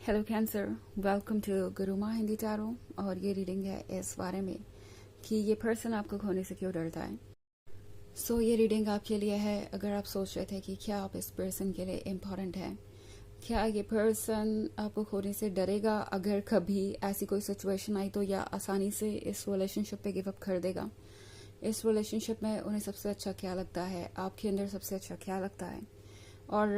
Hello cancer, welcome to Guruma Hindi tarot. और ये reading है इस बारे में कि ये पर्सन आपको खोने से क्यों डरता है। ये रीडिंग आपके लिए है अगर आप सोच रहे थे कि क्या आप इस पर्सन के लिए इम्पोर्टेंट है, क्या ये पर्सन आपको खोने से डरेगा अगर कभी ऐसी कोई सिचुएशन आई तो, या आसानी से इस रिलेशनशिप पे गिव अप कर देगा। इस रिलेशनशिप में उन्हें सबसे अच्छा क्या लगता है, आपके अंदर सबसे अच्छा क्या लगता है। और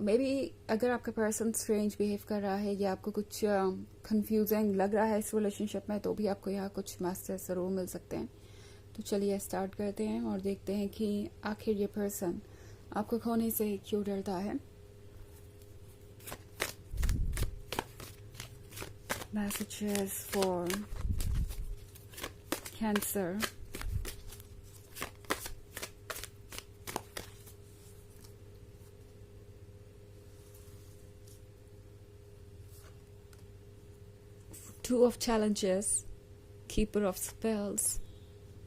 मे बी अगर आपका पर्सन स्ट्रेंज बिहेव कर रहा है या आपको कुछ कंफ्यूजिंग लग रहा है इस रिलेशनशिप में, तो भी आपको यहाँ कुछ मैसेज ज़रूर मिल सकते हैं। तो चलिए स्टार्ट करते हैं और देखते हैं कि आखिर ये पर्सन आपको खोने से क्यों डरता है। Messages for cancer. Two of challenges, keeper of spells,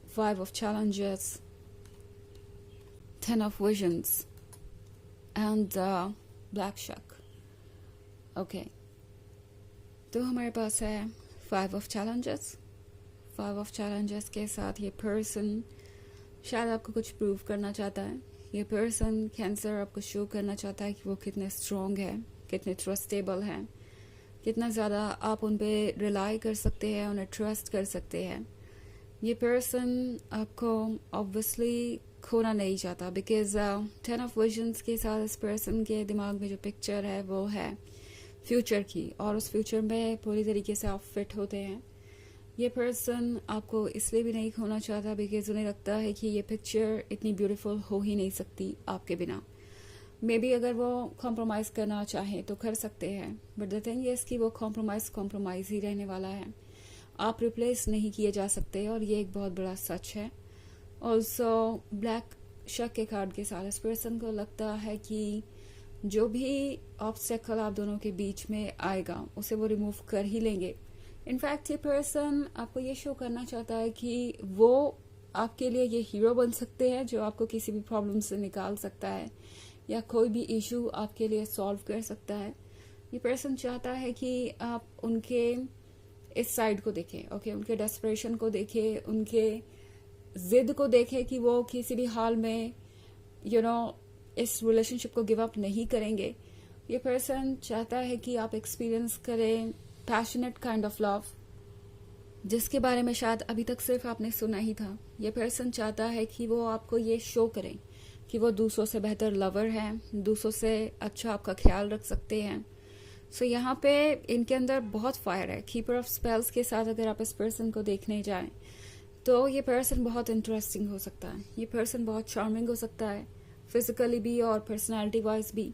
five of challenges, 10 of visions, and black shark. Okay, तो हमारे पास है 5 of challenges। 5 of challenges के साथ ये पर्सन शायद आपको कुछ प्रूव करना चाहता है। ये पर्सन कैंसर आपको शो करना चाहता है कि वो कितने स्ट्रॉन्ग है, कितने ट्रस्टेबल हैं, कितना ज़्यादा आप उन पर रिलाई कर सकते हैं, उन्हें ट्रस्ट कर सकते हैं। ये पर्सन आपको ऑब्वियसली खोना नहीं चाहता, बिकॉज 10 ऑफ विजन्स के साथ इस पर्सन के दिमाग में जो पिक्चर है वो है फ्यूचर की, और उस फ्यूचर में पूरी तरीके से आप फिट होते हैं। ये पर्सन आपको इसलिए भी नहीं खोना चाहता बिकॉज उन्हें लगता है कि ये पिक्चर इतनी ब्यूटीफुल हो ही नहीं सकती आपके बिना। मे बी अगर वो कॉम्प्रोमाइज़ करना चाहें तो कर सकते हैं, बट द थिंग इज़ कि वो कॉम्प्रोमाइज़ ही रहने वाला है। आप रिप्लेस नहीं किए जा सकते, और ये एक बहुत बड़ा सच है। ऑल्सो ब्लैक शक के कार्ड के साथ इस पर्सन को लगता है कि जो भी ऑब्स्टेकल आप दोनों के बीच में आएगा उसे वो रिमूव कर ही लेंगे। इनफैक्ट ये पर्सन आपको ये शो करना चाहता है कि वो आपके लिए ये हीरो बन सकते हैं जो आपको किसी भी प्रॉब्लम से निकाल सकता है या कोई भी इशू आपके लिए सॉल्व कर सकता है। ये पर्सन चाहता है कि आप उनके इस साइड को देखें, ओके, उनके डेस्परेशन को देखें, उनके जिद को देखें कि वो किसी भी हाल में इस रिलेशनशिप को गिव अप नहीं करेंगे। ये पर्सन चाहता है कि आप एक्सपीरियंस करें पैशनेट काइंड ऑफ लव, जिसके बारे में शायद अभी तक सिर्फ आपने सुना ही था। ये पर्सन चाहता है कि वो आपको ये शो करें कि वो दूसरों से बेहतर लवर हैं, दूसरों से अच्छा आपका ख्याल रख सकते हैं। यहाँ पे इनके अंदर बहुत फायर है। कीपर ऑफ स्पेल्स के साथ अगर आप इस पर्सन को देखने जाएं तो ये पर्सन बहुत इंटरेस्टिंग हो सकता है। ये पर्सन बहुत चार्मिंग हो सकता है, फिजिकली भी और पर्सनालिटी वाइज भी।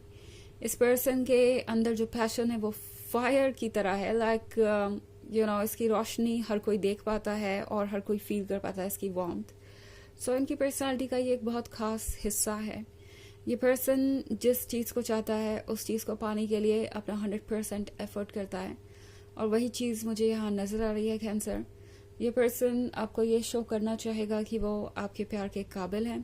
इस पर्सन के अंदर जो पैशन है वो फायर की तरह है, लाइक इसकी रोशनी हर कोई देख पाता है और हर कोई फील कर पाता है इसकी वार्मथ। इनकी पर्सनालिटी का ये एक बहुत खास हिस्सा है। ये पर्सन जिस चीज़ को चाहता है उस चीज़ को पाने के लिए अपना 100% एफर्ट करता है, और वही चीज़ मुझे यहाँ नज़र आ रही है कैंसर। ये पर्सन आपको ये शो करना चाहेगा कि वो आपके प्यार के काबिल हैं।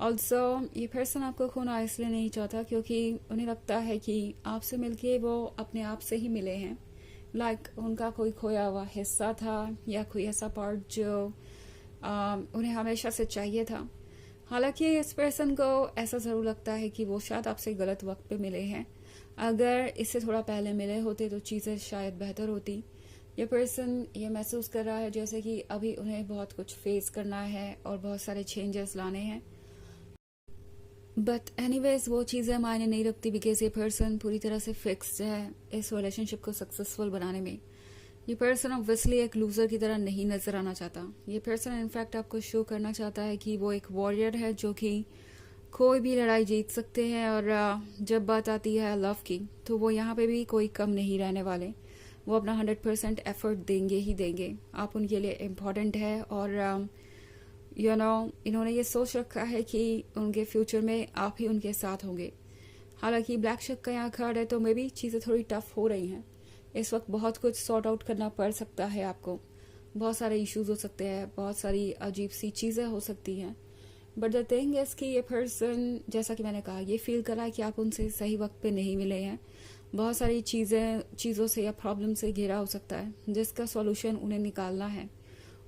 ऑल्सो ये पर्सन आपको खोना इसलिए नहीं चाहता क्योंकि उन्हें लगता है कि आपसे मिलके वो अपने आप से ही मिले हैं, लाइक उनका कोई खोया हुआ हिस्सा था या कोई ऐसा पार्ट जो उन्हें हमेशा से चाहिए था। हालांकि इस पर्सन को ऐसा ज़रूर लगता है कि वो शायद आपसे गलत वक्त पे मिले हैं। अगर इससे थोड़ा पहले मिले होते तो चीज़ें शायद बेहतर होती। ये पर्सन ये महसूस कर रहा है जैसे कि अभी उन्हें बहुत कुछ फेस करना है और बहुत सारे चेंजेस लाने हैं, बट एनीवेज वो चीज़ें मायने नहीं रखती बिकॉज ये पर्सन पूरी तरह से फिक्स्ड है इस रिलेशनशिप को सक्सेसफुल बनाने में। ये पर्सन ऑब्वियसली एक लूजर की तरह नहीं नजर आना चाहता। ये पर्सन इनफैक्ट आपको शो करना चाहता है कि वो एक वॉरियर है जो कि कोई भी लड़ाई जीत सकते हैं, और जब बात आती है लव की तो वो यहाँ पे भी कोई कम नहीं रहने वाले। वो अपना 100% एफर्ट देंगे ही देंगे। आप उनके लिए इम्पोर्टेंट है, और इन्होंने ये सोच रखा है कि उनके फ्यूचर में आप ही उनके साथ होंगे। हालांकि ब्लैक शक का यहाँ कार्ड है तो मे बी चीज़ें थोड़ी टफ हो रही हैं इस वक्त। बहुत कुछ सॉर्ट आउट करना पड़ सकता है आपको, बहुत सारे इश्यूज हो सकते हैं, बहुत सारी अजीब सी चीज़ें हो सकती हैं। बट द थिंग इज कि ये पर्सन, जैसा कि मैंने कहा, ये फील करा है कि आप उनसे सही वक्त पे नहीं मिले हैं। बहुत सारी चीज़ों से या प्रॉब्लम से घिरा हो सकता है, जिसका सॉल्यूशन उन्हें निकालना है,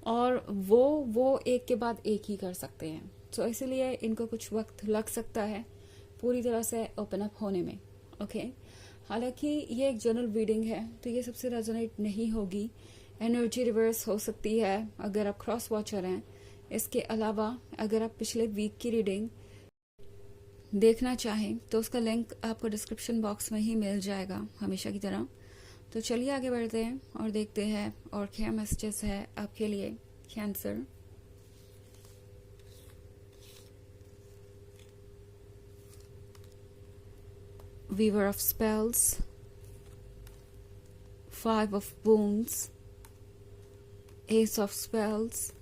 और वो एक के बाद एक ही कर सकते हैं। तो इसीलिए इनको कुछ वक्त लग सकता है पूरी तरह से ओपन अप होने में। ओके, हालांकि ये एक जनरल रीडिंग है, तो ये सबसे रेजोनेट नहीं होगी। एनर्जी रिवर्स हो सकती है अगर आप क्रॉस वॉचर हैं। इसके अलावा अगर आप पिछले वीक की रीडिंग देखना चाहें तो उसका लिंक आपको डिस्क्रिप्शन बॉक्स में ही मिल जाएगा, हमेशा की तरह। तो चलिए आगे बढ़ते हैं और देखते हैं और क्या मैसेजेस है आपके लिए cancer. Weaver of Spells, 5 of Wands, Ace of Spells,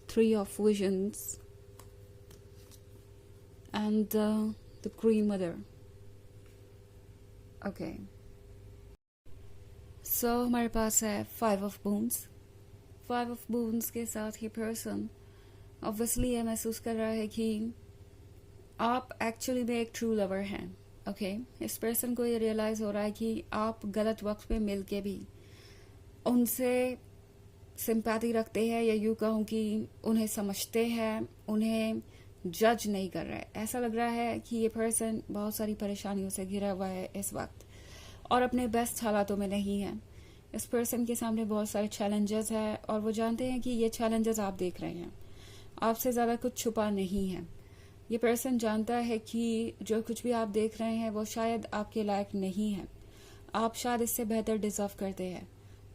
3 of Visions, and the Green Mother. Okay. So हमारे पास है 5 of Wands. 5 of Wands के साथ ये पर्सन ऑब्वियसली ये महसूस कर रहा है कि आप एक्चुअली में एक ट्रू लवर हैं। ओके, इस पर्सन को ये रियलाइज हो रहा है कि आप गलत वक्त पे मिल के भी उनसे सिंपैथी रखते हैं, या यूँ कहूँ कि उन्हें समझते हैं, उन्हें जज नहीं कर रहा है। ऐसा लग रहा है कि ये पर्सन बहुत सारी परेशानियों से घिरा हुआ है इस वक्त और अपने बेस्ट हालातों में नहीं है। इस पर्सन के सामने बहुत सारे चैलेंजेस है और वो जानते हैं कि ये चैलेंजेस आप देख रहे हैं, आपसे ज़्यादा कुछ छुपा नहीं है। ये पर्सन जानता है कि जो कुछ भी आप देख रहे हैं वो शायद आपके लायक नहीं है, आप शायद इससे बेहतर डिजर्व करते हैं,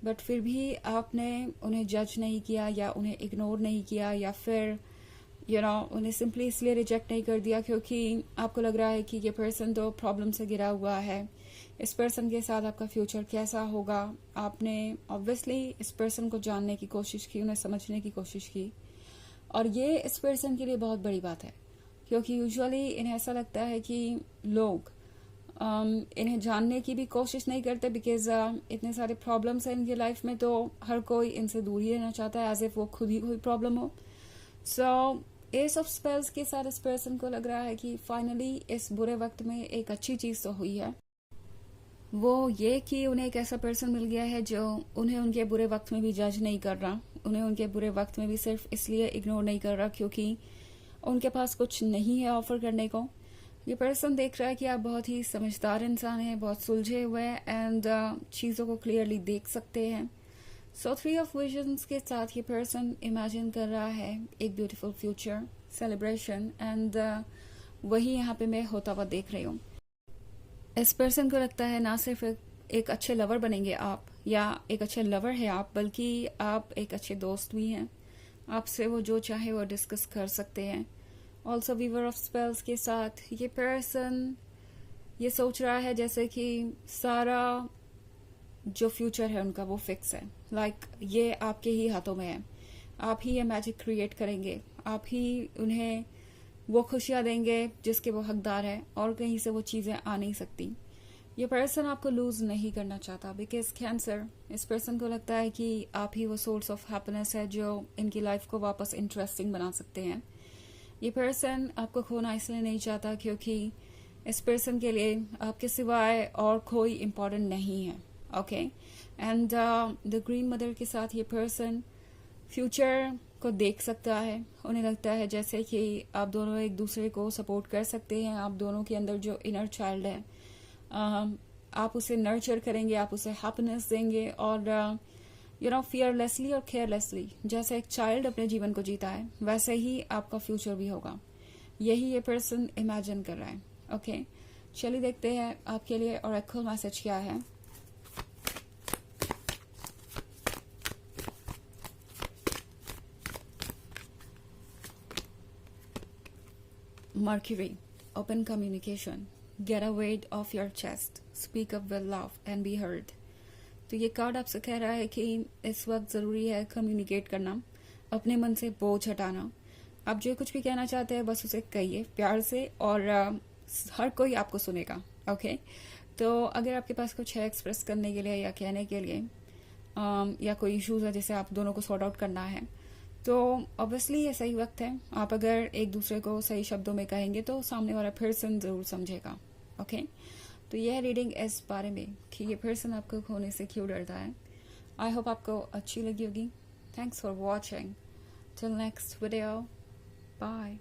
बट फिर भी आपने उन्हें जज नहीं किया या उन्हें इग्नोर नहीं किया या फिर उन्हें सिंपली इसलिए रिजेक्ट नहीं कर दिया क्योंकि आपको लग रहा है कि ये पर्सन तो प्रॉब्लम से घिरा हुआ है। इस पर्सन के साथ आपका फ्यूचर कैसा होगा, आपने ऑब्वियसली इस पर्सन को जानने की कोशिश की, उन्हें समझने की कोशिश की, और ये इस पर्सन के लिए बहुत बड़ी बात है क्योंकि यूजुअली इन्हें ऐसा लगता है कि लोग इन्हें जानने की भी कोशिश नहीं करते बिकॉज इतने सारे प्रॉब्लम्स हैं इनकी लाइफ में, तो हर कोई इनसे दूर ही रहना चाहता है एज इफ वो खुद ही कोई प्रॉब्लम हो। सो एस ऑफ स्पेल्स के साथ इस पर्सन को लग रहा है कि फाइनली इस बुरे वक्त में एक अच्छी चीज तो हुई है, वो ये कि उन्हें एक ऐसा पर्सन मिल गया है जो उन्हें उनके बुरे वक्त में भी जज नहीं कर रहा, उन्हें उनके बुरे वक्त में भी सिर्फ इसलिए इग्नोर नहीं कर रहा क्योंकि उनके पास कुछ नहीं है ऑफर करने को। ये पर्सन देख रहा है कि आप बहुत ही समझदार इंसान हैं, बहुत सुलझे हुए हैं एंड चीज़ों को क्लियरली देख सकते हैं। सो 3 ऑफ विजन्स के साथ ये पर्सन इमेजिन कर रहा है एक ब्यूटीफुल फ्यूचर, सेलिब्रेशन, एंड वही यहाँ पे मैं होता हुआ देख रही हूँ। इस पर्सन को लगता है ना सिर्फ एक अच्छे लवर बनेंगे आप या एक अच्छे लवर है आप, बल्कि आप एक अच्छे दोस्त भी हैं, आपसे वो जो चाहे वो डिस्कस कर सकते हैं। ऑल्सो वीवर ऑफ स्पेल्स के साथ ये पर्सन ये सोच रहा है जैसे कि सारा जो फ्यूचर है उनका वो फिक्स है, लाइक ये आपके ही हाथों में है, आप ही ये मैजिक क्रिएट करेंगे, आप ही उन्हें वो खुशियाँ देंगे जिसके वो हकदार है और कहीं से वो चीज़ें आ नहीं सकती। ये पर्सन आपको लूज नहीं करना चाहता बिकॉज कैंसर, इस पर्सन को लगता है कि आप ही वो सोर्स ऑफ हैप्पीनेस है जो इनकी लाइफ को वापस इंटरेस्टिंग बना सकते हैं। ये पर्सन आपको खोना इसलिए नहीं चाहता क्योंकि इस पर्सन के लिए आपके सिवाय और कोई इम्पोर्टेंट नहीं है। Okay, and the green mother के साथ ये पर्सन फ्यूचर को देख सकता है, उन्हें लगता है जैसे कि आप दोनों एक दूसरे को सपोर्ट कर सकते हैं, आप दोनों के अंदर जो इनर चाइल्ड है आप उसे नर्चर करेंगे, आप उसे हैप्पीनेस देंगे और फियरलेसली और केयरलेसली जैसे एक चाइल्ड अपने जीवन को जीता है वैसे ही आपका फ्यूचर भी होगा, यही ये पर्सन इमेजिन कर रहा है। ओके, चलिए देखते हैं आपके लिए ऑरेकल मैसेज क्या है। Mercury, open communication, get a weight off your chest, speak up with love and be heard। तो ये कार्ड आपसे कह रहा है कि इस वक्त ज़रूरी है कम्युनिकेट करना, अपने मन से बोझ हटाना। आप जो कुछ भी कहना चाहते हैं बस उसे कहिए प्यार से और हर कोई आपको सुनेगा। ओके, तो अगर आपके पास कुछ है एक्सप्रेस करने के लिए या कहने के लिए या कोई इश्यूज है जिसे आप दोनों को सॉर्ट आउट करना है तो ऑब्वियसली ये सही वक्त है। आप अगर एक दूसरे को सही शब्दों में कहेंगे तो सामने वाला पर्सन ज़रूर समझेगा। ओके, तो यह रीडिंग इस बारे में कि ये पर्सन आपको खोने से क्यों डरता है। आई होप आपको अच्छी लगी होगी। Thanks for watching. Till next video, bye.